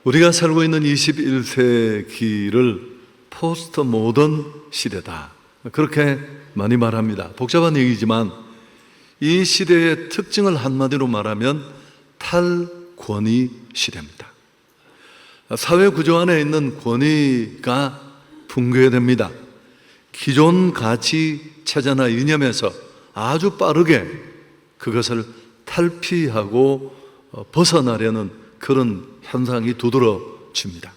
우리가 살고 있는 21세기를 포스트 모던 시대다, 그렇게 많이 말합니다. 복잡한 얘기지만 이 시대의 특징을 한마디로 말하면 탈권위 시대입니다. 사회 구조 안에 있는 권위가 붕괴됩니다. 기존 가치 체제나 이념에서 아주 빠르게 그것을 탈피하고 벗어나려는 그런 현상이 두드러집니다.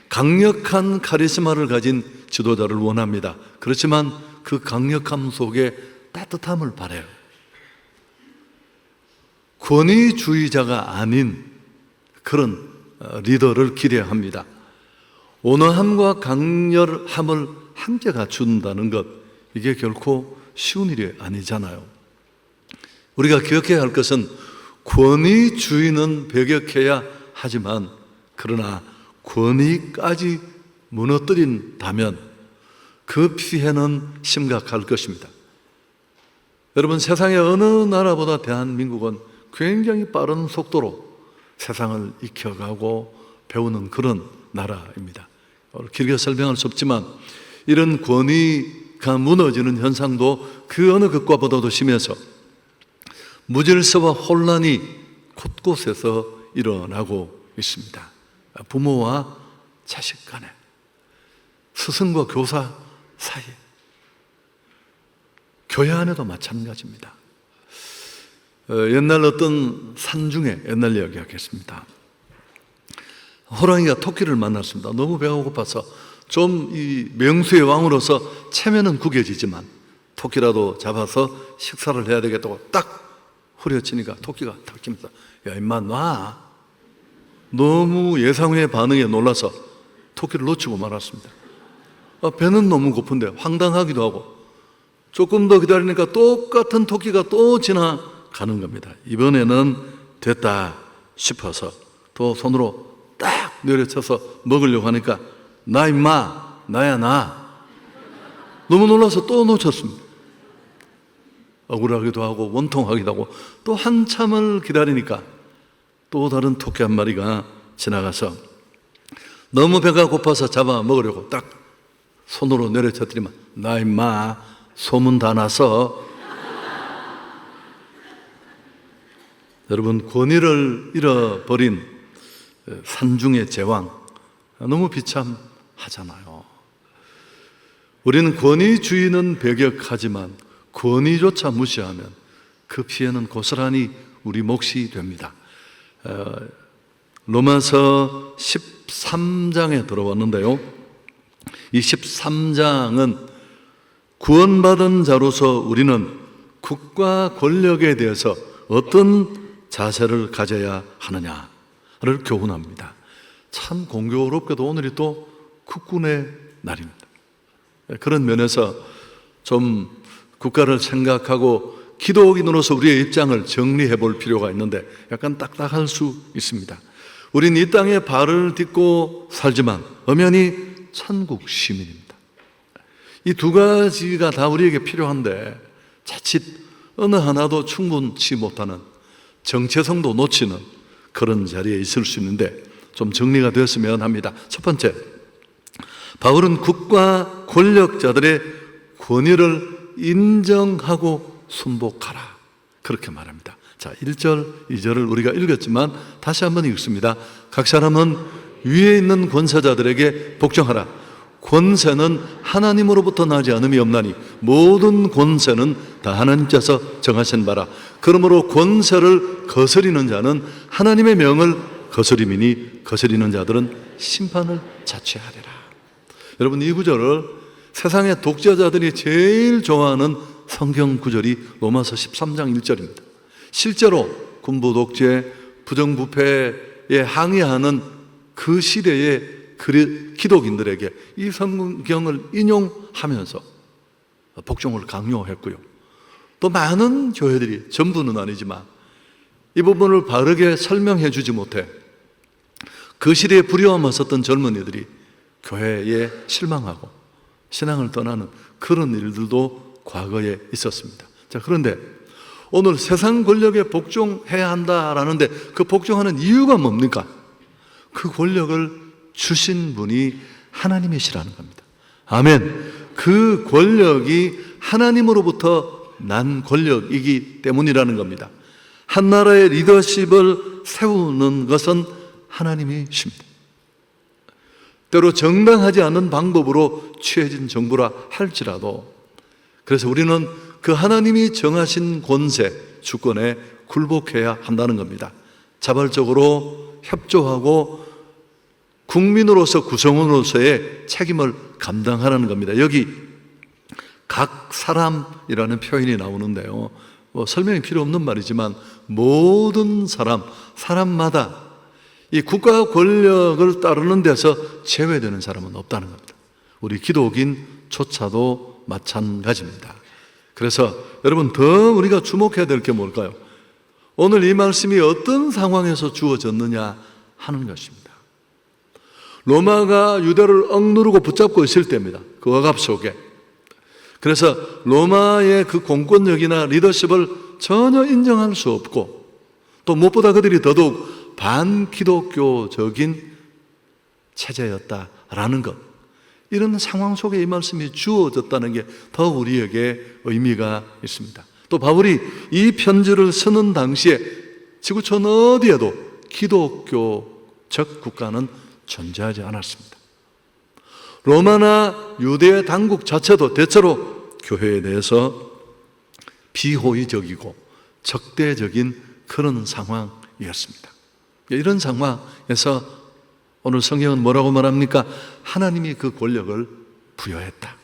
강력한 카리스마를 가진 지도자를 원합니다. 그렇지만 그 강력함 속에 따뜻함을 바라요. 권위주의자가 아닌 그런 리더를 기대합니다. 온화함과 강렬함을 함께 갖춘다는 것, 이게 결코 쉬운 일이 아니잖아요. 우리가 기억해야 할 것은 권위주의는 배격해야 하지만, 그러나 권위까지 무너뜨린다면 그 피해는 심각할 것입니다. 여러분, 세상의 어느 나라보다 대한민국은 굉장히 빠른 속도로 세상을 익혀가고 배우는 그런 나라입니다. 길게 설명할 수 없지만 이런 권위가 무너지는 현상도 그 어느 것과보다도 심해서 무질서와 혼란이 곳곳에서 일어나고 있습니다. 부모와 자식 간에, 스승과 교사 사이에, 교회 안에도 마찬가지입니다. 옛날 어떤 산중에, 옛날 이야기 하겠습니다. 호랑이가 토끼를 만났습니다. 너무 배가 고파서 좀 이 명수의 왕으로서 체면은 구겨지지만 토끼라도 잡아서 식사를 해야 되겠다고 딱 후려치니까 토끼가 탁 치면서, 야 임마 놔. 너무 예상 외의 반응에 놀라서 토끼를 놓치고 말았습니다. 배는 너무 고픈데 황당하기도 하고, 조금 더 기다리니까 똑같은 토끼가 또 지나가는 겁니다. 이번에는 됐다 싶어서 또 손으로 딱 내려쳐서 먹으려고 하니까, 나 임마, 나야 나. 너무 놀라서 또 놓쳤습니다. 억울하기도 하고 원통하기도 하고, 또 한참을 기다리니까 또 다른 토끼 한 마리가 지나가서 너무 배가 고파서 잡아 먹으려고 딱 손으로 내려쳤더니만, 나 임마 소문 다 나서. 여러분, 권위를 잃어버린 산중의 제왕, 너무 비참하잖아요. 우리는 권위주의는 배격하지만 권위조차 무시하면 그 피해는 고스란히 우리 몫이 됩니다. 로마서 13장에 들어왔는데요, 이 13장은 구원받은 자로서 우리는 국가 권력에 대해서 어떤 자세를 가져야 하느냐를 교훈합니다. 참 공교롭게도 오늘이 또 국군의 날입니다. 그런 면에서 좀 국가를 생각하고 기독인으로서 우리의 입장을 정리해 볼 필요가 있는데, 약간 딱딱할 수 있습니다. 우린 이 땅에 발을 딛고 살지만 엄연히 천국 시민입니다. 이 두 가지가 다 우리에게 필요한데, 자칫 어느 하나도 충분치 못하는, 정체성도 놓치는 그런 자리에 있을 수 있는데, 좀 정리가 되었으면 합니다. 첫 번째, 바울은 국가 권력자들의 권위를 인정하고 순복하라, 그렇게 말합니다. 자, 1절, 2절을 우리가 읽었지만 다시 한번 읽습니다. 각 사람은 위에 있는 권세자들에게 복종하라. 권세는 하나님으로부터 나지 않음이 없나니 모든 권세는 다 하나님께서 정하신 바라. 그러므로 권세를 거스리는 자는 하나님의 명을 거스림이니 거스리는 자들은 심판을 자취하리라. 여러분, 이 구절을 세상의 독재자들이 제일 좋아하는 성경 구절이 로마서 13장 1절입니다. 실제로 군부 독재, 부정부패에 항의하는 그 시대의 기독인들에게 이 성경을 인용하면서 복종을 강요했고요. 또 많은 교회들이, 전부는 아니지만 이 부분을 바르게 설명해 주지 못해 그 시대에 불효함을 썼던 젊은이들이 교회에 실망하고 신앙을 떠나는 그런 일들도 과거에 있었습니다. 자, 그런데 오늘 세상 권력에 복종해야 한다라는데 그 복종하는 이유가 뭡니까? 그 권력을 주신 분이 하나님이시라는 겁니다. 아멘. 그 권력이 하나님으로부터 난 권력이기 때문이라는 겁니다. 한 나라의 리더십을 세우는 것은 하나님이십니다. 때로 정당하지 않은 방법으로 취해진 정부라 할지라도, 그래서 우리는 그 하나님이 정하신 권세, 주권에 굴복해야 한다는 겁니다. 자발적으로 협조하고 국민으로서, 구성원으로서의 책임을 감당하라는 겁니다. 여기 각 사람이라는 표현이 나오는데요, 설명이 필요 없는 말이지만 모든 사람마다 이 국가 권력을 따르는 데서 제외되는 사람은 없다는 겁니다. 우리 기독인조차도 마찬가지입니다. 그래서 여러분, 더 우리가 주목해야 될 게 뭘까요? 오늘 이 말씀이 어떤 상황에서 주어졌느냐 하는 것입니다. 로마가 유대를 억누르고 붙잡고 있을 때입니다. 그 억압 속에. 그래서 로마의 그 공권력이나 리더십을 전혀 인정할 수 없고, 또 무엇보다 그들이 더더욱 반기독교적인 체제였다라는 것, 이런 상황 속에 이 말씀이 주어졌다는 게 더 우리에게 의미가 있습니다. 또 바울이 이 편지를 쓰는 당시에 지구촌 어디에도 기독교적 국가는 존재하지 않았습니다. 로마나 유대 당국 자체도 대체로 교회에 대해서 비호의적이고 적대적인 그런 상황이었습니다. 이런 상황에서 오늘 성경은 뭐라고 말합니까? 하나님이 그 권력을 부여했다.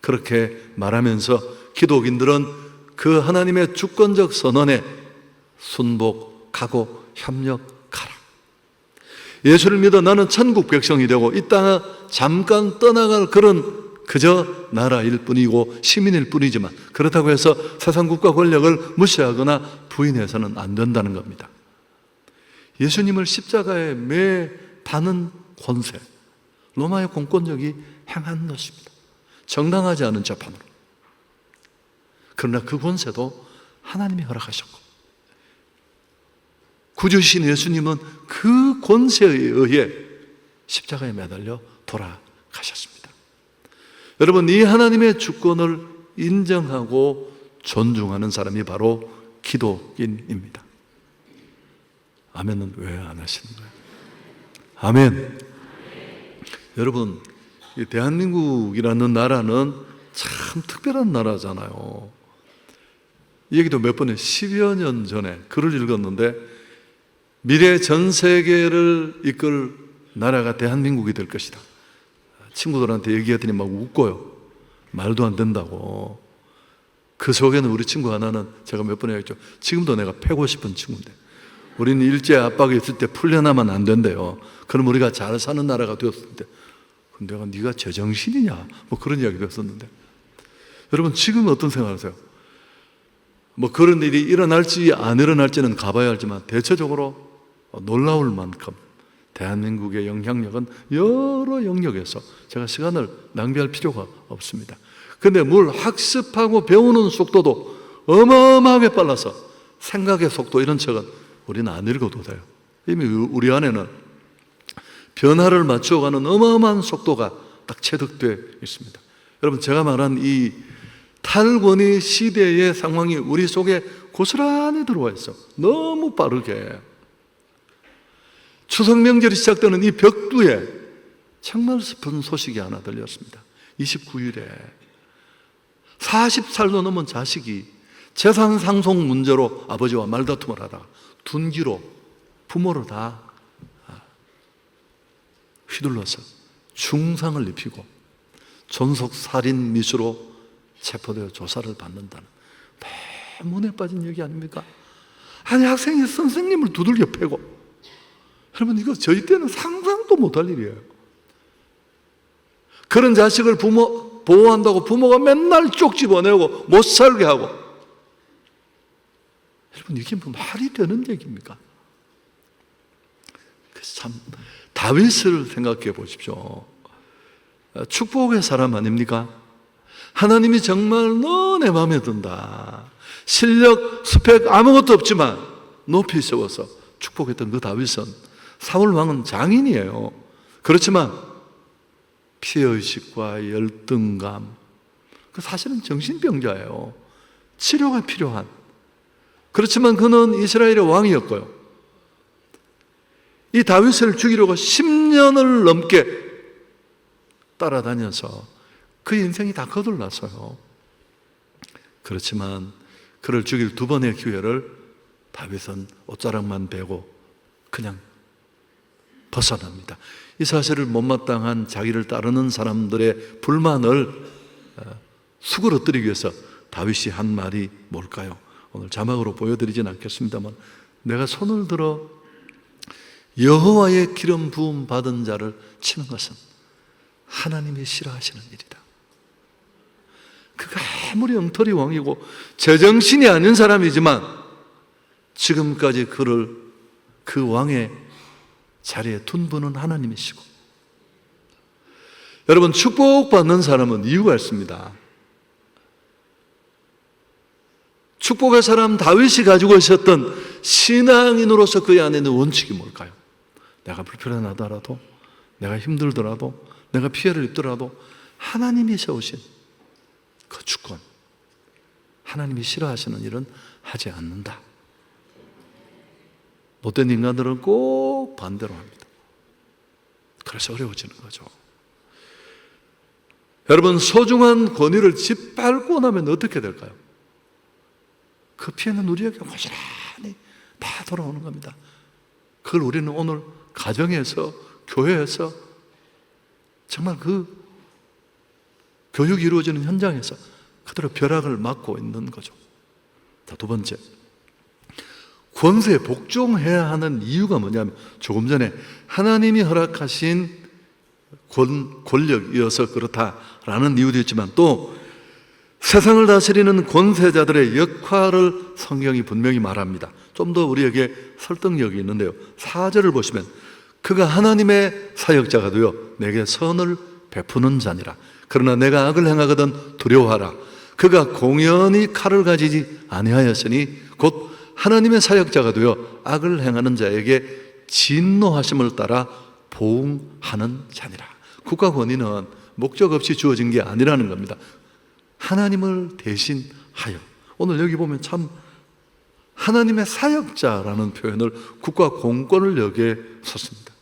그렇게 말하면서 기독인들은 그 하나님의 주권적 선언에 순복하고 협력하라. 예수를 믿어 나는 천국 백성이 되고 이 땅에 잠깐 떠나갈 그런 그저 나라일 뿐이고 시민일 뿐이지만, 그렇다고 해서 세상 국가 권력을 무시하거나 부인해서는 안 된다는 겁니다. 예수님을 십자가에 매다는 권세, 로마의 공권력이 행한 것입니다. 정당하지 않은 재판으로. 그러나 그 권세도 하나님이 허락하셨고, 구주신 예수님은 그 권세에 의해 십자가에 매달려 돌아가셨습니다. 여러분, 이 하나님의 주권을 인정하고 존중하는 사람이 바로 기독인입니다. 아멘은 왜 안 하시는 거예요? 아멘. 여러분, 이 대한민국이라는 나라는 참 특별한 나라잖아요. 이 얘기도 몇 번에 10여 년 전에 글을 읽었는데, 미래 전 세계를 이끌 나라가 대한민국이 될 것이다. 친구들한테 얘기했더니 막 웃고요. 말도 안 된다고. 그 속에는 우리 친구 하나는 제가 몇 번 얘기했죠. 지금도 내가 패고 싶은 친구인데, 우리는 일제 압박이 있을 때 풀려나면 안 된대요. 그럼 우리가 잘 사는 나라가 되었을 때, 내가 네가 제정신이냐? 뭐 그런 이야기도 했었는데, 여러분 지금 어떤 생각하세요? 뭐 그런 일이 일어날지 안 일어날지는 가봐야 알지만 대체적으로 놀라울 만큼 대한민국의 영향력은 여러 영역에서, 제가 시간을 낭비할 필요가 없습니다. 그런데 뭘 학습하고 배우는 속도도 어마어마하게 빨라서 생각의 속도, 이런 책은 우리는 안 읽어도 돼요. 이미 우리 안에는 변화를 맞춰가는 어마어마한 속도가 딱 체득되어 있습니다. 여러분, 제가 말한 이 탈권위 시대의 상황이 우리 속에 고스란히 들어와 있어. 너무 빠르게. 추석 명절이 시작되는 이 벽두에 정말 슬픈 소식이 하나 들렸습니다. 29일에 40살도 넘은 자식이 재산 상속 문제로 아버지와 말다툼을 하다가 둔기로 부모를 다 휘둘러서 중상을 입히고 존속살인 미수로 체포되어 조사를 받는다는 대문에 빠진 얘기 아닙니까? 아니, 학생이 선생님을 두들겨 패고. 여러분, 이거 저희 때는 상상도 못할 일이에요. 그런 자식을 보호한다고 부모가 맨날 쪽 집어내고 못 살게 하고. 여러분, 이게 뭐 말이 되는 얘기입니까? 참, 다윗을 생각해 보십시오. 축복의 사람 아닙니까? 하나님이 정말 너 내 마음에 든다. 실력, 스펙 아무것도 없지만 높이 세워서 축복했던 그 다윗은 사울 왕은 장인이에요. 그렇지만 피해의식과 열등감, 그 사실은 정신병자예요. 치료가 필요한. 그렇지만 그는 이스라엘의 왕이었고요. 이 다윗을 죽이려고 10년을 넘게 따라다녀서 그 인생이 다 거들났어요. 그렇지만 그를 죽일 두 번의 기회를 다윗은 옷자락만 베고 그냥 벗어납니다. 이 사실을 못마땅한 자기를 따르는 사람들의 불만을 수그러뜨리기 위해서 다윗이 한 말이 뭘까요? 오늘 자막으로 보여드리진 않겠습니다만, 내가 손을 들어 여호와의 기름 부음 받은 자를 치는 것은 하나님이 싫어하시는 일이다. 그가 아무리 엉터리 왕이고 제정신이 아닌 사람이지만 지금까지 그를 그 왕의 자리에 둔 분은 하나님이시고, 여러분, 축복받는 사람은 이유가 있습니다. 축복의 사람 다윗이 가지고 있었던 신앙인으로서 그의 안에 있는 원칙이 뭘까요? 내가 불편하더라도, 내가 힘들더라도, 내가 피해를 입더라도 하나님이 세우신 그 주권, 하나님이 싫어하시는 일은 하지 않는다. 못된 인간들은 꼭 반대로 합니다. 그래서 어려워지는 거죠. 여러분, 소중한 권위를 짓밟고 나면 어떻게 될까요? 그 피해는 우리에게 고스란히 다 돌아오는 겁니다. 그걸 우리는 오늘 가정에서, 교회에서, 정말 그 교육이 이루어지는 현장에서 그대로 벼락을 맞고 있는 거죠. 자, 두 번째, 권세에 복종해야 하는 이유가 뭐냐면, 조금 전에 하나님이 허락하신 권력이어서 그렇다라는 이유도 있지만, 또 세상을 다스리는 권세자들의 역할을 성경이 분명히 말합니다. 좀 더 우리에게 설득력이 있는데요, 4절을 보시면 그가 하나님의 사역자가 되어 내게 선을 베푸는 자니라. 그러나 내가 악을 행하거든 두려워하라. 그가 공연히 칼을 가지지 아니하였으니 곧 하나님의 사역자가 되어 악을 행하는 자에게 진노하심을 따라 보응하는 자니라. 국가 권위는 목적 없이 주어진 게 아니라는 겁니다. 하나님을 대신하여, 오늘 여기 보면 참 하나님의 사역자라는 표현을 국가 공권을 여기에 썼습니다.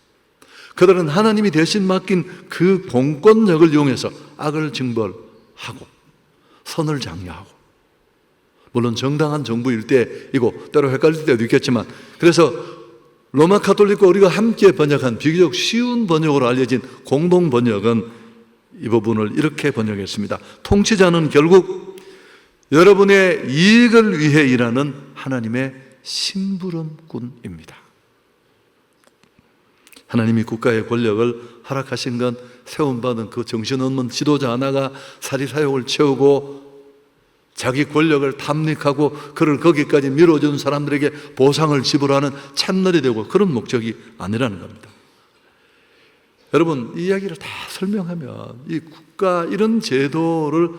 그들은 하나님이 대신 맡긴 그 공권력을 이용해서 악을 징벌하고 선을 장려하고, 물론 정당한 정부일 때이고 때로 헷갈릴 때도 있겠지만, 그래서 로마 카톨릭과 우리가 함께 번역한 비교적 쉬운 번역으로 알려진 공동 번역은 이 부분을 이렇게 번역했습니다. 통치자는 결국 여러분의 이익을 위해 일하는 하나님의 심부름꾼입니다. 하나님이 국가의 권력을 허락하신 건 세움받은 그 정신없는 지도자 하나가 사리사욕을 채우고 자기 권력을 탐닉하고 그를 거기까지 밀어준 사람들에게 보상을 지불하는 채널이 되고, 그런 목적이 아니라는 겁니다. 여러분, 이 이야기를 다 설명하면 이 국가, 이런 제도를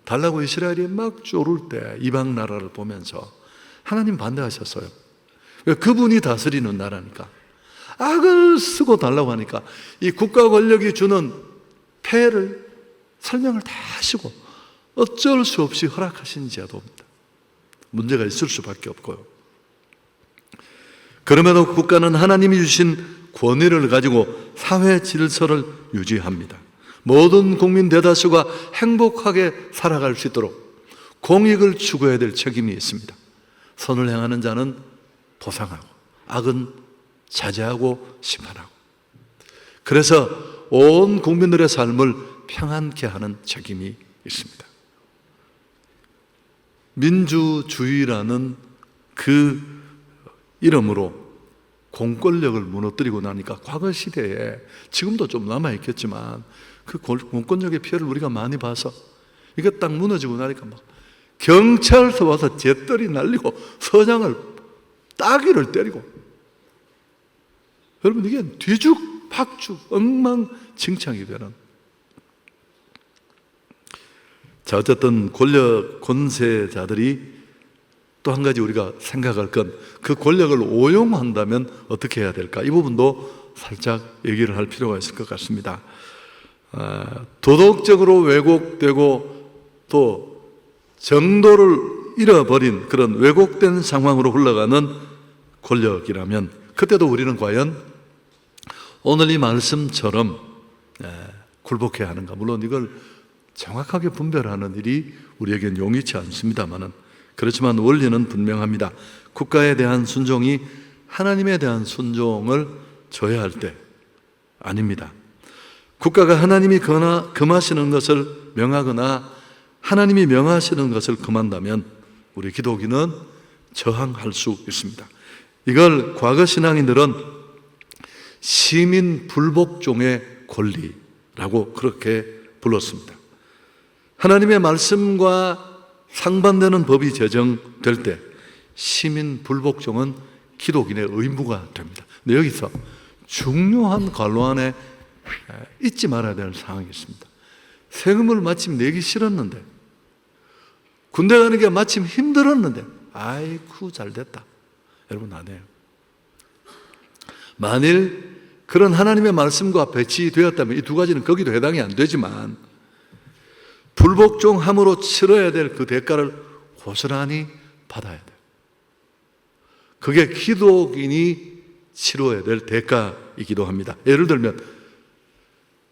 달라고 이스라엘이 막 쪼를 때 이방 나라를 보면서 하나님 반대하셨어요. 그분이 다스리는 나라니까. 악을 쓰고 달라고 하니까 이 국가 권력이 주는 폐해를 설명을 다 하시고 어쩔 수 없이 허락하신 제도입니다. 문제가 있을 수밖에 없고요. 그럼에도 국가는 하나님이 주신 권위를 가지고 사회 질서를 유지합니다. 모든 국민 대다수가 행복하게 살아갈 수 있도록 공익을 추구해야 될 책임이 있습니다. 선을 행하는 자는 보상하고 악은 자제하고 심판하고, 그래서 온 국민들의 삶을 평안케 하는 책임이 있습니다. 민주주의라는 그 이름으로 공권력을 무너뜨리고 나니까 과거 시대에, 지금도 좀 남아있겠지만 그 공권력의 피해를 우리가 많이 봐서 이게 딱 무너지고 나니까 막 경찰서 와서 재떨이 날리고 서장을 따귀를 때리고, 여러분, 이게 뒤죽박죽 엉망진창이 되는. 자, 어쨌든 권세자들이 또 한 가지 우리가 생각할 건 그 권력을 오용한다면 어떻게 해야 될까? 이 부분도 살짝 얘기를 할 필요가 있을 것 같습니다. 도덕적으로 왜곡되고 또 정도를 잃어버린 그런 왜곡된 상황으로 흘러가는 권력이라면 그때도 우리는 과연 오늘 이 말씀처럼 굴복해야 하는가? 물론 이걸 정확하게 분별하는 일이 우리에겐 용이치 않습니다만은, 그렇지만 원리는 분명합니다. 국가에 대한 순종이 하나님에 대한 순종을 줘야 할 때 아닙니다. 국가가 하나님이 금하시는 것을 명하거나 하나님이 명하시는 것을 금한다면 우리 기독인은 저항할 수 있습니다. 이걸 과거 신앙인들은 시민 불복종의 권리라고 그렇게 불렀습니다. 하나님의 말씀과 상반되는 법이 제정될 때 시민 불복종은 기독인의 의무가 됩니다. 근데 여기서 중요한 관로 안에 잊지 말아야 될 상황이 있습니다. 세금을 마침 내기 싫었는데, 군대 가는 게 마침 힘들었는데, 아이쿠 잘 됐다. 여러분 안 해요. 만일 그런 하나님의 말씀과 배치되었다면 이 두 가지는 거기도 해당이 안 되지만 불복종함으로 치러야 될 그 대가를 고스란히 받아야 돼요. 그게 기독인이 치러야 될 대가이기도 합니다. 예를 들면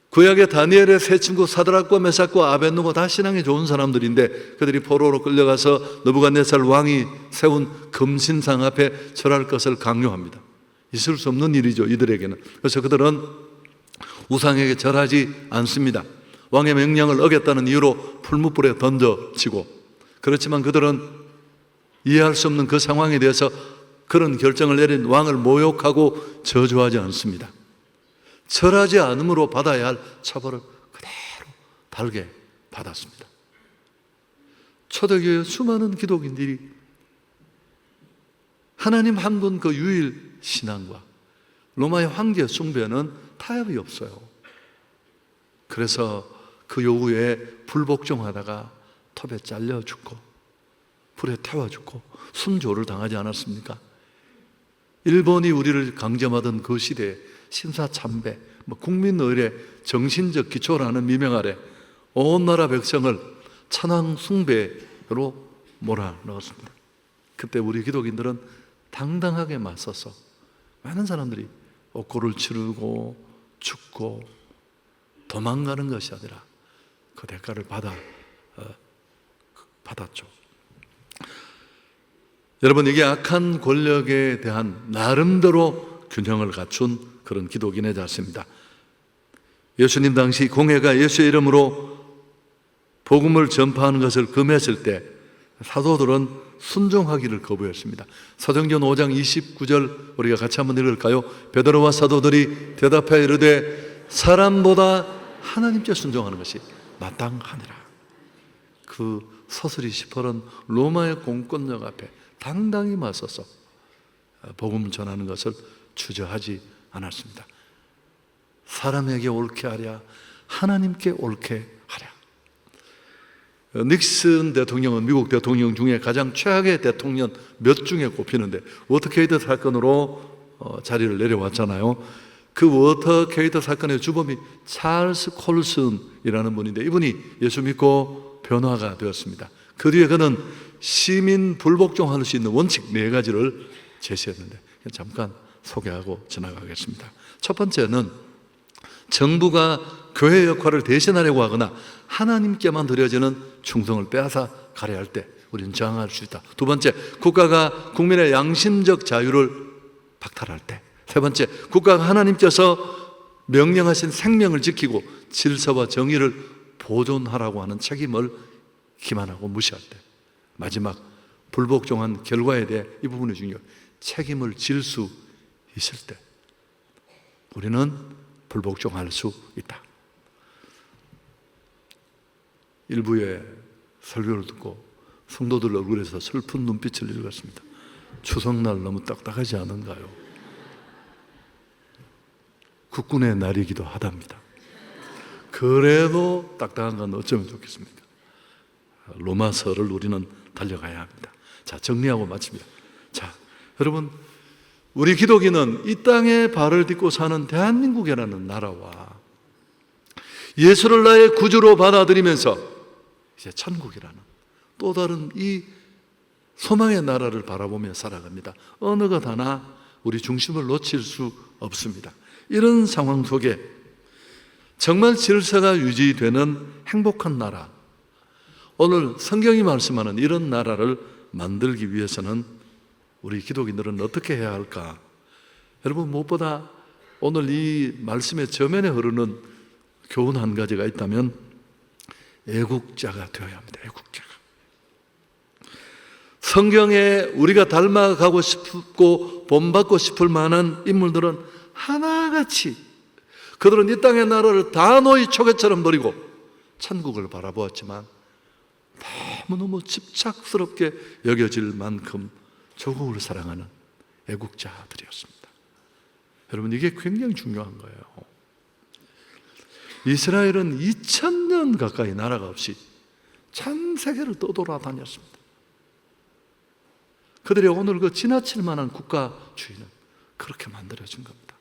구약의 다니엘의 세 친구 사드락과 메삭과 아벳느고 다 신앙이 좋은 사람들인데 그들이 포로로 끌려가서 느부갓네살 왕이 세운 금신상 앞에 절할 것을 강요합니다. 있을 수 없는 일이죠, 이들에게는. 그래서 그들은 우상에게 절하지 않습니다. 왕의 명령을 어겼다는 이유로 풀무불에 던져지고, 그렇지만 그들은 이해할 수 없는 그 상황에 대해서 그런 결정을 내린 왕을 모욕하고 저주하지 않습니다. 절하지 않음으로 받아야 할 처벌을 그대로 달게 받았습니다. 초대교회 수많은 기독인들이 하나님 한 분 그 유일 신앙과 로마의 황제 숭배는 타협이 없어요. 그래서 그 요구에 불복종하다가 톱에 잘려 죽고 불에 태워 죽고 순교를 당하지 않았습니까? 일본이 우리를 강점하던 그 시대에 신사참배, 국민의례 정신적 기초라는 미명 아래 온 나라 백성을 천황 숭배로 몰아넣었습니다. 그때 우리 기독인들은 당당하게 맞서서 많은 사람들이 옥고를 치르고 죽고 도망가는 것이 아니라 그 대가를 받았죠. 여러분, 이게 악한 권력에 대한 나름대로 균형을 갖춘 그런 기독인의 자세입니다. 예수님 당시 공회가 예수의 이름으로 복음을 전파하는 것을 금했을 때 사도들은 순종하기를 거부했습니다. 사도행전 5장 29절 우리가 같이 한번 읽을까요? 베드로와 사도들이 대답하여 이르되 사람보다 하나님께 순종하는 것이 마땅하니라. 그 서슬이 시퍼런 로마의 공권력 앞에 당당히 맞서서 복음을 전하는 것을 주저하지 않았습니다. 사람에게 옳게 하랴, 하나님께 옳게 하랴. 닉슨 대통령은 미국 대통령 중에 가장 최악의 대통령 몇 중에 꼽히는데 워터게이트 사건으로 자리를 내려왔잖아요. 그 워터게이트 사건의 주범이 찰스 콜슨이라는 분인데 이분이 예수 믿고 변화가 되었습니다. 그 뒤에 그는 시민 불복종할 수 있는 원칙 4가지를 제시했는데 잠깐 소개하고 지나가겠습니다. 첫 번째는 정부가 교회 역할을 대신하려고 하거나 하나님께만 드려지는 충성을 빼앗아 가려 할 때 우리는 저항할 수 있다. 두 번째, 국가가 국민의 양심적 자유를 박탈할 때. 세 번째, 국가가 하나님께서 명령하신 생명을 지키고 질서와 정의를 보존하라고 하는 책임을 기만하고 무시할 때. 마지막, 불복종한 결과에 대해 이 부분이 중요해요. 책임을 질 수 있을 때 우리는 불복종할 수 있다. 일부의 설교를 듣고 성도들 얼굴에서 슬픈 눈빛을 읽었습니다. 추석날 너무 딱딱하지 않은가요? 국군의 날이기도 하답니다. 그래도 딱딱한 건 어쩌면 좋겠습니까? 로마서를 우리는 달려가야 합니다. 자, 정리하고 마칩니다. 자, 여러분, 우리 기독인은 이 땅에 발을 딛고 사는 대한민국이라는 나라와 예수를 나의 구주로 받아들이면서 이제 천국이라는 또 다른 이 소망의 나라를 바라보며 살아갑니다. 어느 것 하나 우리 중심을 놓칠 수 없습니다. 이런 상황 속에 정말 질서가 유지되는 행복한 나라, 오늘 성경이 말씀하는 이런 나라를 만들기 위해서는 우리 기독인들은 어떻게 해야 할까? 여러분, 무엇보다 오늘 이 말씀의 저면에 흐르는 교훈 한 가지가 있다면 애국자가 되어야 합니다. 애국자가. 성경에 우리가 닮아가고 싶고 본받고 싶을 만한 인물들은 하나같이 그들은 이 땅의 나라를 단호히 초계처럼 노리고 천국을 바라보았지만 너무너무 집착스럽게 여겨질 만큼 조국을 사랑하는 애국자들이었습니다. 여러분, 이게 굉장히 중요한 거예요. 이스라엘은 2000년 가까이 나라가 없이 전 세계를 떠돌아다녔습니다. 그들이 오늘 그 지나칠 만한 국가주의는 그렇게 만들어진 겁니다.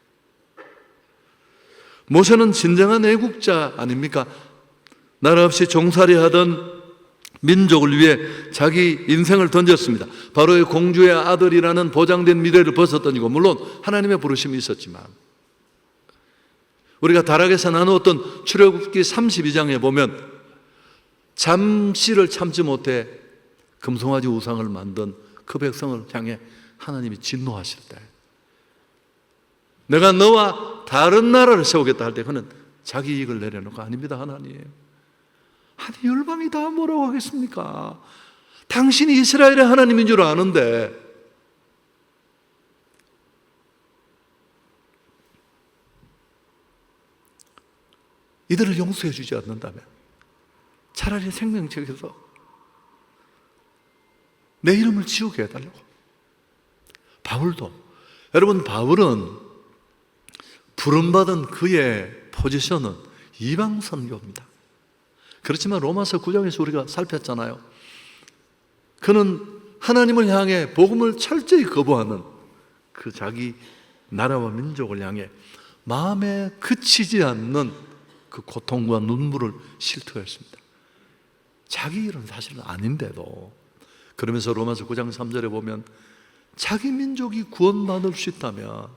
모세는 진정한 애국자 아닙니까? 나라 없이 종살이 하던 민족을 위해 자기 인생을 던졌습니다. 바로의 공주의 아들이라는 보장된 미래를 벗어던지고, 물론 하나님의 부르심이 있었지만 우리가 다락에서 나누었던 출애굽기 32장에 보면 잠시를 참지 못해 금송아지 우상을 만든 그 백성을 향해 하나님이 진노하실 때, 내가 너와 다른 나라를 세우겠다 할 때 그는 자기 이익을 내려놓고, 아닙니다 하나님, 아니 열방이 다 뭐라고 하겠습니까? 당신이 이스라엘의 하나님인 줄 아는데 이들을 용서해 주지 않는다면 차라리 생명책에서 내 이름을 지우게 해달라고. 바울도, 여러분, 바울은 부름받은 그의 포지션은 이방 선교입니다. 그렇지만 로마서 9장에서 우리가 살폈잖아요. 그는 하나님을 향해 복음을 철저히 거부하는 그 자기 나라와 민족을 향해 마음에 그치지 않는 그 고통과 눈물을 실토했습니다. 자기 일은 사실은 아닌데도. 그러면서 로마서 9장 3절에 보면 자기 민족이 구원받을 수 있다면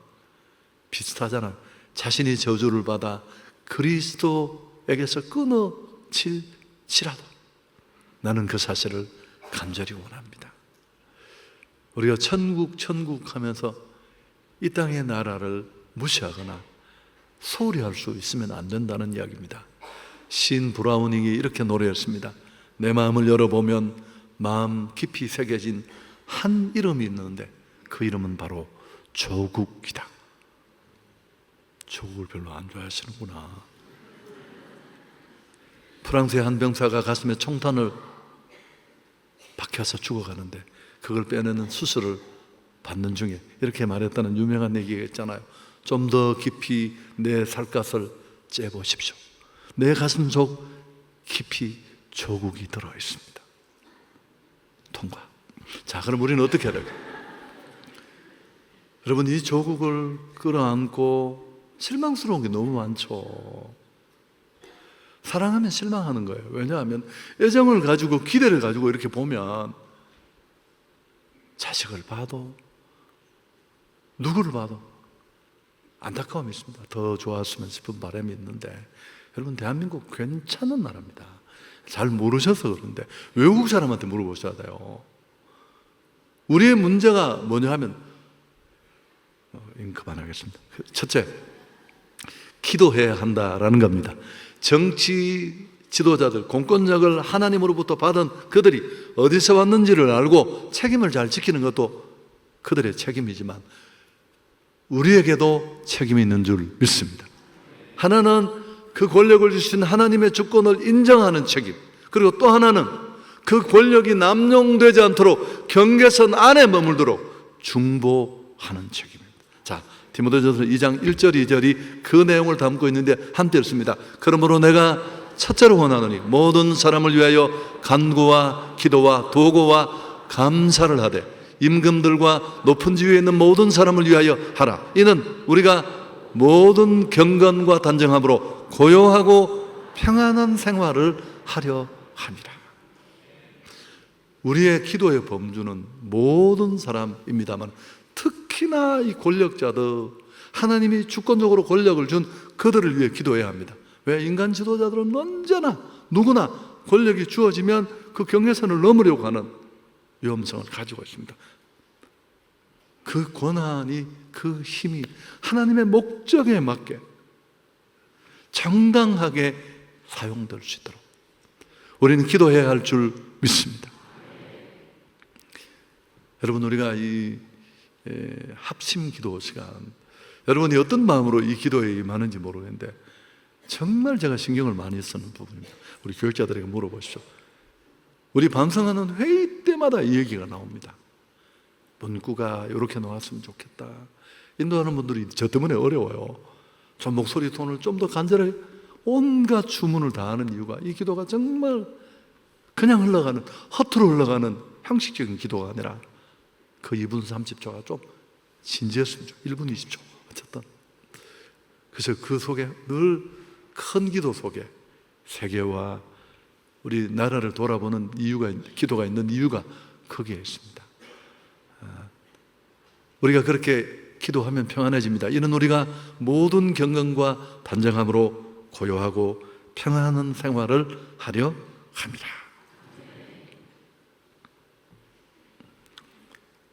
비슷하잖아요. 자신이 저주를 받아 그리스도에게서 끊어질지라도 나는 그 사실을 간절히 원합니다. 우리가 천국 하면서 이 땅의 나라를 무시하거나 소홀히 할 수 있으면 안 된다는 이야기입니다. 시인 브라우닝이 이렇게 노래했습니다. 내 마음을 열어보면 마음 깊이 새겨진 한 이름이 있는데 그 이름은 바로 조국이다. 조국을 별로 안 좋아하시는구나. 프랑스의 한 병사가 가슴에 총탄을 박혀서 죽어가는데 그걸 빼내는 수술을 받는 중에 이렇게 말했다는 유명한 얘기가 있잖아요. 좀 더 깊이 내 살갗을 째보십시오. 내 가슴 속 깊이 조국이 들어있습니다. 통과. 자, 그럼 우리는 어떻게 해야 될까요? 여러분, 이 조국을 끌어안고 실망스러운 게 너무 많죠. 사랑하면 실망하는 거예요. 왜냐하면 애정을 가지고 기대를 가지고 이렇게 보면 자식을 봐도 누구를 봐도 안타까움이 있습니다. 더 좋았으면 싶은 바람이 있는데, 여러분, 대한민국 괜찮은 나라입니다. 잘 모르셔서 그런데 외국 사람한테 물어보셔야 돼요. 우리의 문제가 뭐냐 하면, 그만하겠습니다. 첫째, 기도해야 한다라는 겁니다. 정치 지도자들, 공권력을 하나님으로부터 받은 그들이 어디서 왔는지를 알고 책임을 잘 지키는 것도 그들의 책임이지만 우리에게도 책임이 있는 줄 믿습니다. 하나는 그 권력을 주신 하나님의 주권을 인정하는 책임, 그리고 또 하나는 그 권력이 남용되지 않도록 경계선 안에 머물도록 중보하는 책임입니다. 자, 디모데전서 2장 1절 2절이 그 내용을 담고 있는데 함께 읽습니다. 그러므로 내가 첫째로 원하노니 모든 사람을 위하여 간구와 기도와 도고와 감사를 하되 임금들과 높은 지위에 있는 모든 사람을 위하여 하라. 이는 우리가 모든 경건과 단정함으로 고요하고 평안한 생활을 하려 함이라. 우리의 기도의 범주는 모든 사람입니다만 특히나 이 권력자들, 하나님이 주권적으로 권력을 준 그들을 위해 기도해야 합니다. 왜? 인간 지도자들은 언제나 누구나 권력이 주어지면 그 경계선을 넘으려고 하는 위험성을 가지고 있습니다. 그 권한이, 그 힘이 하나님의 목적에 맞게 정당하게 사용될 수 있도록 우리는 기도해야 할 줄 믿습니다. 여러분, 우리가 이 합심 기도 시간, 여러분이 어떤 마음으로 이 기도에 임하는지 모르겠는데 정말 제가 신경을 많이 쓰는 부분입니다. 우리 교육자들에게 물어보십시오. 우리 반성하는 회의 때마다 이 얘기가 나옵니다. 문구가 이렇게 나왔으면 좋겠다. 인도하는 분들이 저 때문에 어려워요. 좀 목소리 톤을 좀 더 간절하게, 온갖 주문을 다하는 이유가 이 기도가 정말 그냥 흘러가는, 허투루 흘러가는 형식적인 기도가 아니라 그 2분 30초가 좀 진지했으면 좋겠어요. 1분 20초 어쨌든. 그래서 그 속에 늘 큰 기도 속에 세계와 우리 나라를 돌아보는 이유가, 기도가 있는 이유가 거기에 있습니다. 우리가 그렇게 기도하면 평안해집니다. 이는 우리가 모든 경건과 단정함으로 고요하고 평안한 생활을 하려 합니다.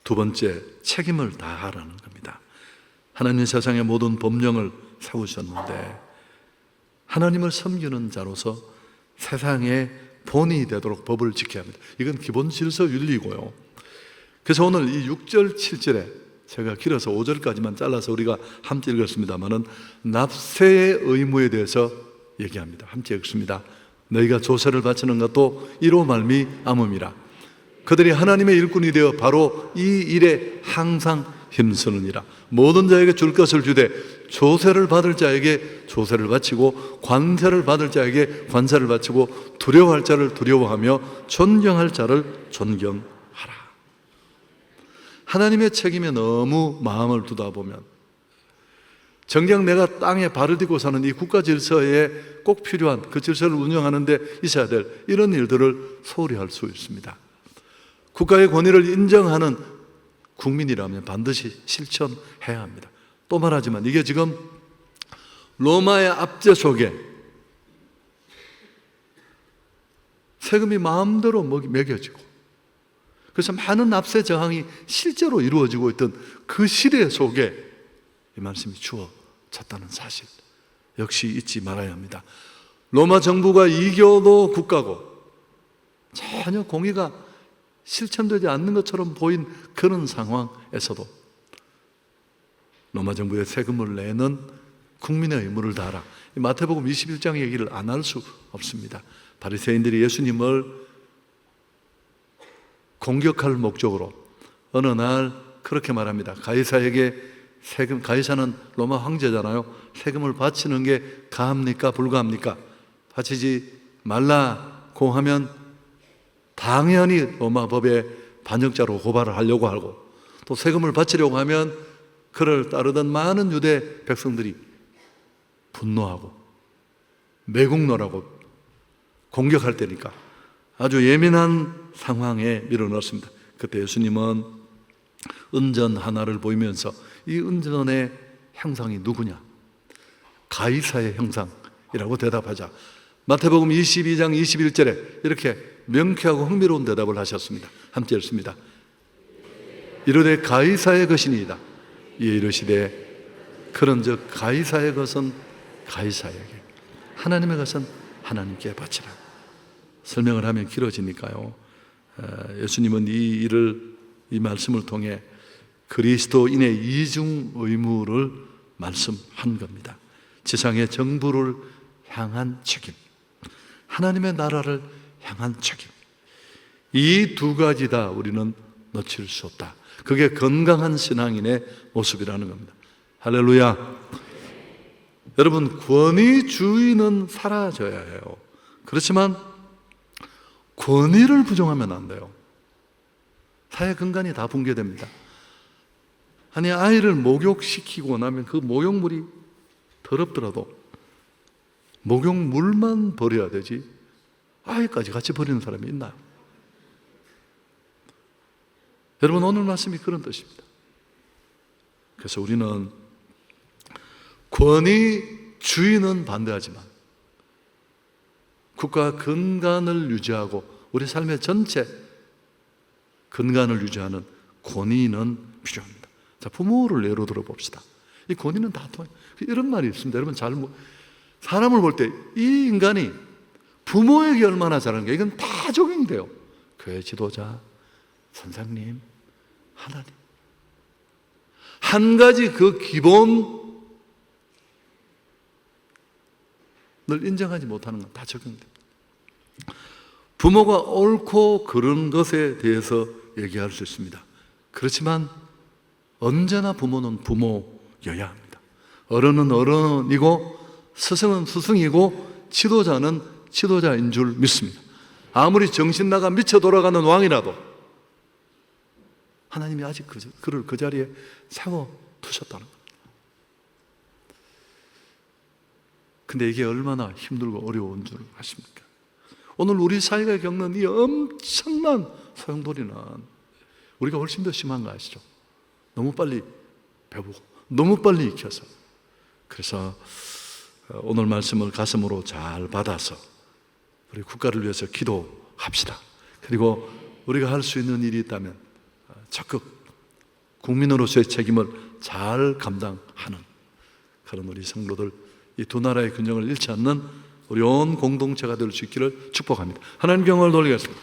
두 번째, 책임을 다하라는 겁니다. 하나님 세상의 모든 법령을 세우셨는데 하나님을 섬기는 자로서 세상의 본이 되도록 법을 지켜야 합니다. 이건 기본 질서 윤리고요. 그래서 오늘 이 6절 7절에 제가 길어서 5절까지만 잘라서 우리가 함께 읽었습니다마는 납세의 의무에 대해서 얘기합니다. 함께 읽습니다. 너희가 조세를 바치는 것도 이로 말미암음이라. 그들이 하나님의 일꾼이 되어 바로 이 일에 항상 힘쓰느니라. 모든 자에게 줄 것을 주되 조세를 받을 자에게 조세를 바치고 관세를 받을 자에게 관세를 바치고 두려워할 자를 두려워하며 존경할 자를 존경하라. 하나님의 책임에 너무 마음을 두다 보면 정작 내가 땅에 발을 딛고 사는 이 국가 질서에 꼭 필요한 그 질서를 운영하는 데 있어야 될 이런 일들을 소홀히 할 수 있습니다. 국가의 권위를 인정하는 국민이라면 반드시 실천해야 합니다. 또 말하지만 이게 지금 로마의 압제 속에 세금이 마음대로 매겨지고 그래서 많은 납세 저항이 실제로 이루어지고 있던 그 시대 속에 이 말씀이 주어졌다는 사실 역시 잊지 말아야 합니다. 로마 정부가 이교도 국가고 전혀 공의가 실천되지 않는 것처럼 보인 그런 상황에서도 로마 정부의 세금을 내는 국민의 의무를 다하라. 마태복음 21장 얘기를 안 할 수 없습니다. 바리새인들이 예수님을 공격할 목적으로 어느 날 그렇게 말합니다. 가이사에게 세금, 가이사는 로마 황제잖아요. 세금을 바치는 게 가합니까 불가합니까? 바치지 말라고 하면 당연히 로마 법의 반역자로 고발을 하려고 하고 또 세금을 바치려고 하면 그를 따르던 많은 유대 백성들이 분노하고 매국노라고 공격할 때니까 아주 예민한 상황에 밀어넣습니다. 그때 예수님은 은전 하나를 보이면서 이 은전의 형상이 누구냐? 가이사의 형상이라고 대답하자 마태복음 22장 21절에 이렇게 명쾌하고 흥미로운 대답을 하셨습니다. 함께 읽습니다. 이르되 가이사의 것이니이다. 이에 이르시되 그런즉 가이사의 것은 가이사에게 하나님의 것은 하나님께 바치라. 설명을 하면 길어지니까요. 예수님은 이 말씀을 통해 그리스도인의 이중 의무를 말씀한 겁니다. 지상의 정부를 향한 책임, 하나님의 나라를 향한 책임, 이 두 가지 다 우리는 놓칠 수 없다. 그게 건강한 신앙인의 모습이라는 겁니다. 할렐루야. 여러분, 권위주의는 사라져야 해요. 그렇지만 권위를 부정하면 안 돼요. 사회 근간이 다 붕괴됩니다. 아니, 아이를 목욕시키고 나면 그 목욕물이 더럽더라도 목욕물만 버려야 되지 아이까지 같이 버리는 사람이 있나요? 여러분, 오늘 말씀이 그런 뜻입니다. 그래서 우리는 권위주의는 반대하지만 국가 근간을 유지하고 우리 삶의 전체 근간을 유지하는 권위는 필요합니다. 자, 부모를 예로 들어 봅시다. 이 권위는 다 통해요. 이런 말이 있습니다. 여러분, 사람을 볼 때 이 인간이 부모에게 얼마나 잘하는가, 이건 다 적용이 돼요. 교회 지도자, 선생님, 하나님. 한 가지 그 기본을 인정하지 못하는 건 다 적용됩니다. 부모가 옳고 그른 것에 대해서 얘기할 수 있습니다. 그렇지만 언제나 부모는 부모여야 합니다. 어른은 어른이고 스승은 스승이고 지도자는 지도자인 줄 믿습니다. 아무리 정신 나가 미쳐 돌아가는 왕이라도 하나님이 아직 그를 그 자리에 세워두셨다는 겁니다. 근데 이게 얼마나 힘들고 어려운 줄 아십니까? 오늘 우리 사회가 겪는 이 엄청난 소용돌이는 우리가 훨씬 더 심한 거 아시죠? 너무 빨리 배우고 너무 빨리 익혀서. 그래서 오늘 말씀을 가슴으로 잘 받아서 우리 국가를 위해서 기도합시다. 그리고 우리가 할 수 있는 일이 있다면 적극 국민으로서의 책임을 잘 감당하는 그런 우리 성도들, 이 두 나라의 균형을 잃지 않는 우리 온 공동체가 될 수 있기를 축복합니다. 하나님께 영광을 돌리겠습니다.